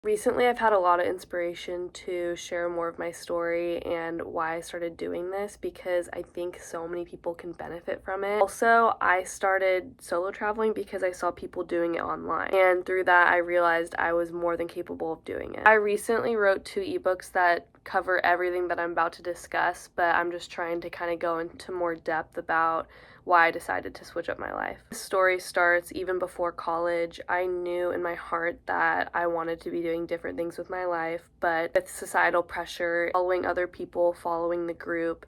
Recently, I've had a lot of inspiration to share more of my story and why I started doing this because I think so many people can benefit from it. Also, I started solo traveling because I saw people doing it online, and through that, I realized I was more than capable of doing it. I recently wrote 2 ebooks that cover everything that I'm about to discuss, but I'm just trying to kind of go into more depth about why I decided to switch up my life. The story starts even before college. I knew in my heart that I wanted to be doing different things with my life, but with societal pressure, following other people, following the group,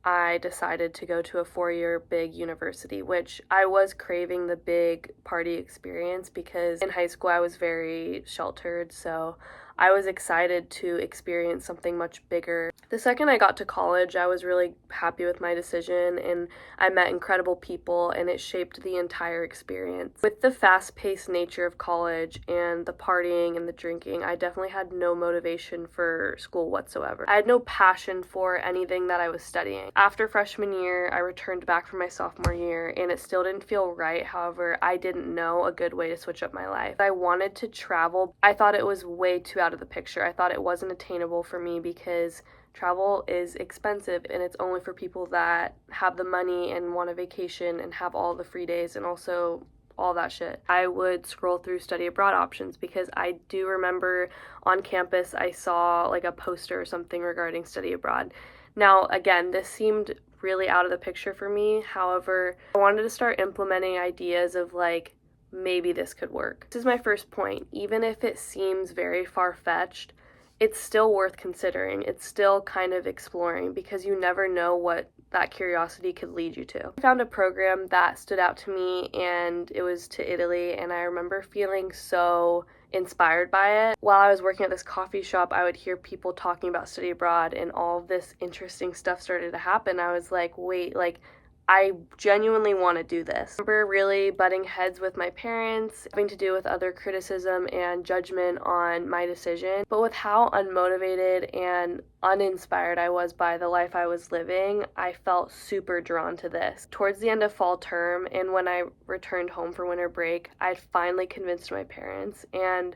I decided to go to a 4-year big university, which I was craving the big party experience because in high school I was very sheltered, so I was excited to experience something much bigger. The second I got to college, I was really happy with my decision and I met incredible people and it shaped the entire experience. With the fast-paced nature of college and the partying and the drinking, I definitely had no motivation for school whatsoever. I had no passion for anything that I was studying. After freshman year, I returned back for my sophomore year and it still didn't feel right. However, I didn't know a good way to switch up my life. I wanted to travel. I thought it was way too out of the picture. I thought it wasn't attainable for me because travel is expensive and it's only for people that have the money and want a vacation and have all the free days and also all that shit. I would scroll through study abroad options because I do remember on campus I saw like a poster or something regarding study abroad. Now, again, this seemed really out of the picture for me. However, I wanted to start implementing ideas of like, maybe this could work. This is my first point. Even if it seems very far-fetched, it's still worth considering. It's still kind of exploring because you never know what that curiosity could lead you to. I found a program that stood out to me and it was to Italy, and I remember feeling so inspired by it. While I was working at this coffee shop, I would hear people talking about study abroad and all of this interesting stuff started to happen. I was like, wait, like I genuinely want to do this. I remember really butting heads with my parents, having to do with other criticism and judgment on my decision. But with how unmotivated and uninspired I was by the life I was living, I felt super drawn to this. Towards the end of fall term and when I returned home for winter break, I finally convinced my parents and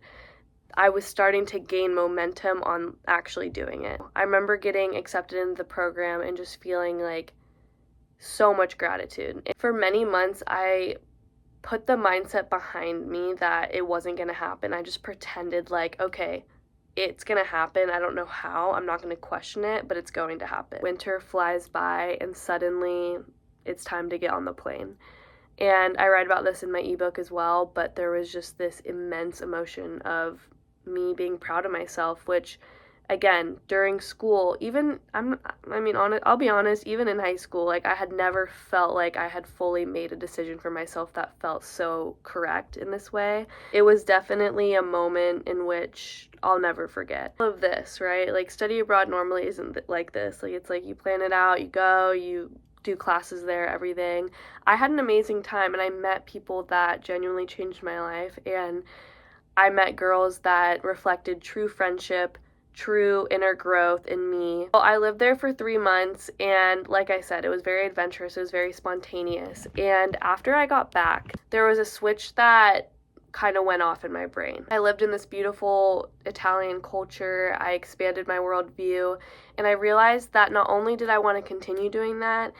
I was starting to gain momentum on actually doing it. I remember getting accepted into the program and just feeling like so much gratitude. For many months, I put the mindset behind me that it wasn't going to happen. I just pretended like, okay, it's going to happen. I don't know how. I'm not going to question it, but it's going to happen. Winter flies by and suddenly it's time to get on the plane. And I write about this in my ebook as well, but there was just this immense emotion of me being proud of myself, which again, during school, I'll be honest, even in high school, like I had never felt like I had fully made a decision for myself that felt so correct in this way. It was definitely a moment in which I'll never forget. All of this, right? Like study abroad normally isn't like this. Like it's like you plan it out, you go, you do classes there, everything. I had an amazing time and I met people that genuinely changed my life, and I met girls that reflected true friendship, true inner growth in me. Well, I lived there for 3 months, and like I said, it was very adventurous, it was very spontaneous. And after I got back, there was a switch that kind of went off in my brain. I lived in this beautiful Italian culture, I expanded my worldview, and I realized that not only did I want to continue doing that,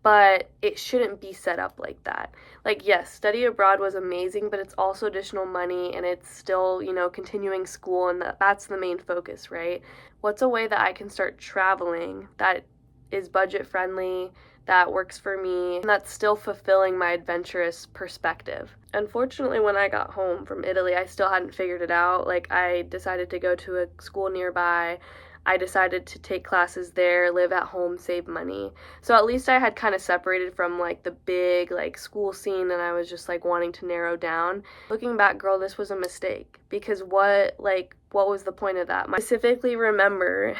but it shouldn't be set up like that. Like, yes, study abroad was amazing, but it's also additional money and it's still, continuing school, and that's the main focus, right? What's a way that I can start traveling that is budget friendly, that works for me, and that's still fulfilling my adventurous perspective? Unfortunately, when I got home from Italy, I still hadn't figured it out. Like, I decided to go to a school nearby. I decided to take classes there, live at home, save money. So at least I had kind of separated from like the big like school scene, and I was just like wanting to narrow down. Looking back, girl, this was a mistake because what was the point of that? I specifically remember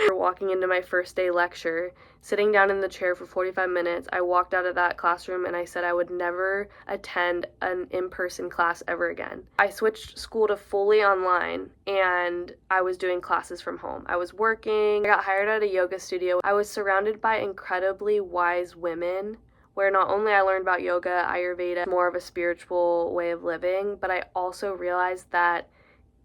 walking into my first day lecture, sitting down in the chair for 45 minutes. I walked out of that classroom and I said I would never attend an in-person class ever again. I switched school to fully online and I was doing classes from home. I was working. I got hired at a yoga studio. I was surrounded by incredibly wise women where not only I learned about yoga, Ayurveda, more of a spiritual way of living, but I also realized that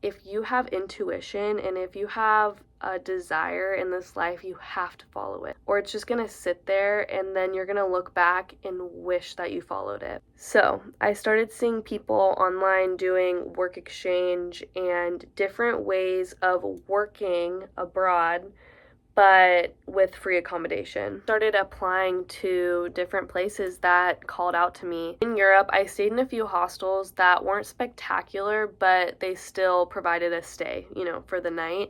if you have intuition and if you have a desire in this life, you have to follow it, or it's just gonna sit there and then you're gonna look back and wish that you followed it. So I started seeing people online doing work exchange and different ways of working abroad, but with free accommodation. Started applying to different places that called out to me. In Europe, I stayed in a few hostels that weren't spectacular, but they still provided a stay, for the night.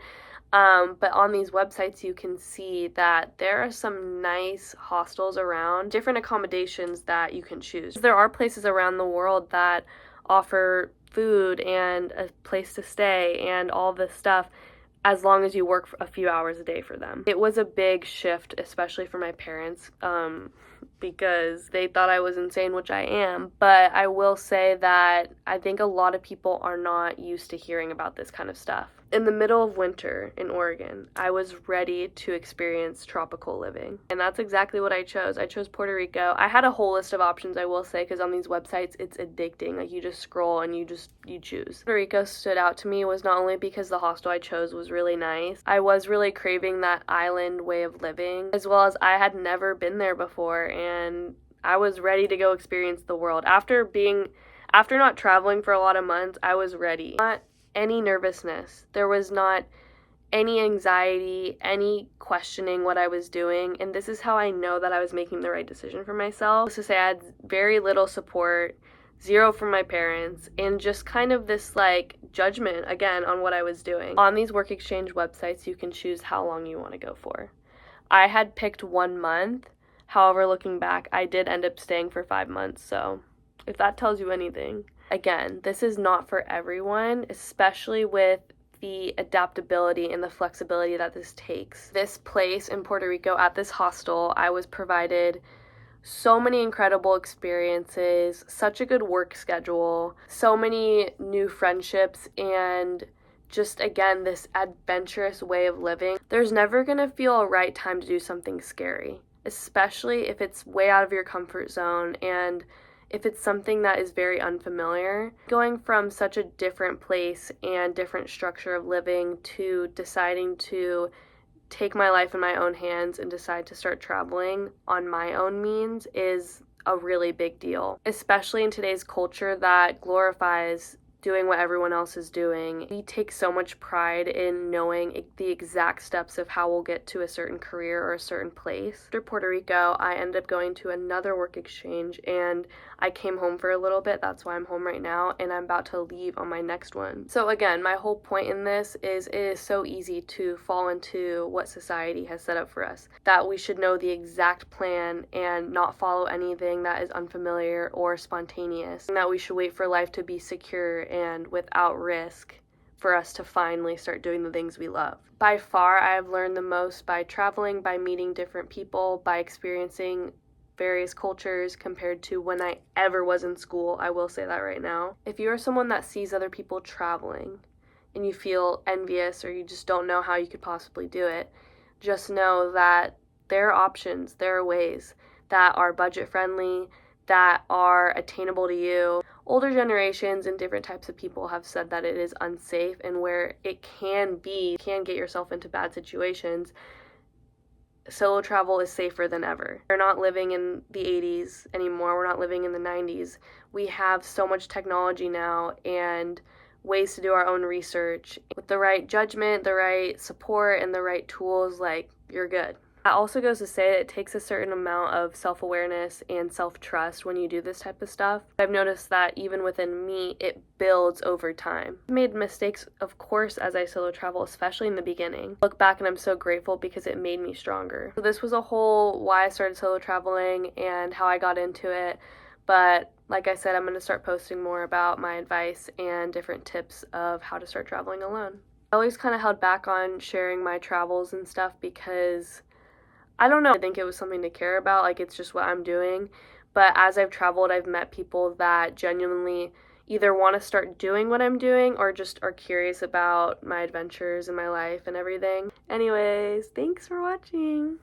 But on these websites, you can see that there are some nice hostels around, different accommodations that you can choose. There are places around the world that offer food and a place to stay and all this stuff, as long as you work a few hours a day for them. It was a big shift, especially for my parents, because they thought I was insane, which I am. But I will say that I think a lot of people are not used to hearing about this kind of stuff. In the middle of winter in Oregon, I was ready to experience tropical living. And that's exactly what I chose. I chose Puerto Rico. I had a whole list of options, I will say, because on these websites, it's addicting. Like, you just scroll and you choose. Puerto Rico stood out to me was not only because the hostel I chose was really nice. I was really craving that island way of living, as well as I had never been there before, and I was ready to go experience the world. After not traveling for a lot of months, I was ready. Not any nervousness. There was not any anxiety, any questioning what I was doing, and this is how I know that I was making the right decision for myself. To say I had very little support, zero from my parents, and just kind of this judgment again on what I was doing. On these work exchange websites, you can choose how long you want to go for. I had picked 1 month. However, looking back, I did end up staying for 5 months, so if that tells you anything. Again, this is not for everyone, especially with the adaptability and the flexibility that this takes. This place in Puerto Rico, at this hostel, I was provided so many incredible experiences, such a good work schedule, so many new friendships, and just, again, this adventurous way of living. There's never gonna feel a right time to do something scary, especially if it's way out of your comfort zone and if it's something that is very unfamiliar. Going from such a different place and different structure of living to deciding to take my life in my own hands and decide to start traveling on my own means is a really big deal, especially in today's culture that glorifies doing what everyone else is doing. We take so much pride in knowing the exact steps of how we'll get to a certain career or a certain place. After Puerto Rico, I ended up going to another work exchange, and I came home for a little bit. That's why I'm home right now, and I'm about to leave on my next one. So again, my whole point in this is it is so easy to fall into what society has set up for us, that we should know the exact plan and not follow anything that is unfamiliar or spontaneous, and that we should wait for life to be secure and without risk for us to finally start doing the things we love. By far, I have learned the most by traveling, by meeting different people, by experiencing various cultures compared to when I ever was in school. I will say that right now. If you are someone that sees other people traveling and you feel envious or you just don't know how you could possibly do it, just know that there are options, there are ways that are budget friendly, that are attainable to you. Older generations and different types of people have said that it is unsafe, and where it can get yourself into bad situations, solo travel is safer than ever. We're not living in the 80s anymore. We're not living in the 90s. We have so much technology now and ways to do our own research. With the right judgment, the right support, and the right tools, you're good. That also goes to say that it takes a certain amount of self-awareness and self-trust when you do this type of stuff. I've noticed that even within me, it builds over time. I've made mistakes, of course, as I solo travel, especially in the beginning. I look back and I'm so grateful because it made me stronger. So this was a whole why I started solo traveling and how I got into it. But like I said, I'm going to start posting more about my advice and different tips of how to start traveling alone. I always kind of held back on sharing my travels and stuff because I don't know. I think it was something to care about. It's just what I'm doing. But as I've traveled, I've met people that genuinely either want to start doing what I'm doing or just are curious about my adventures in my life and everything. Anyways, thanks for watching.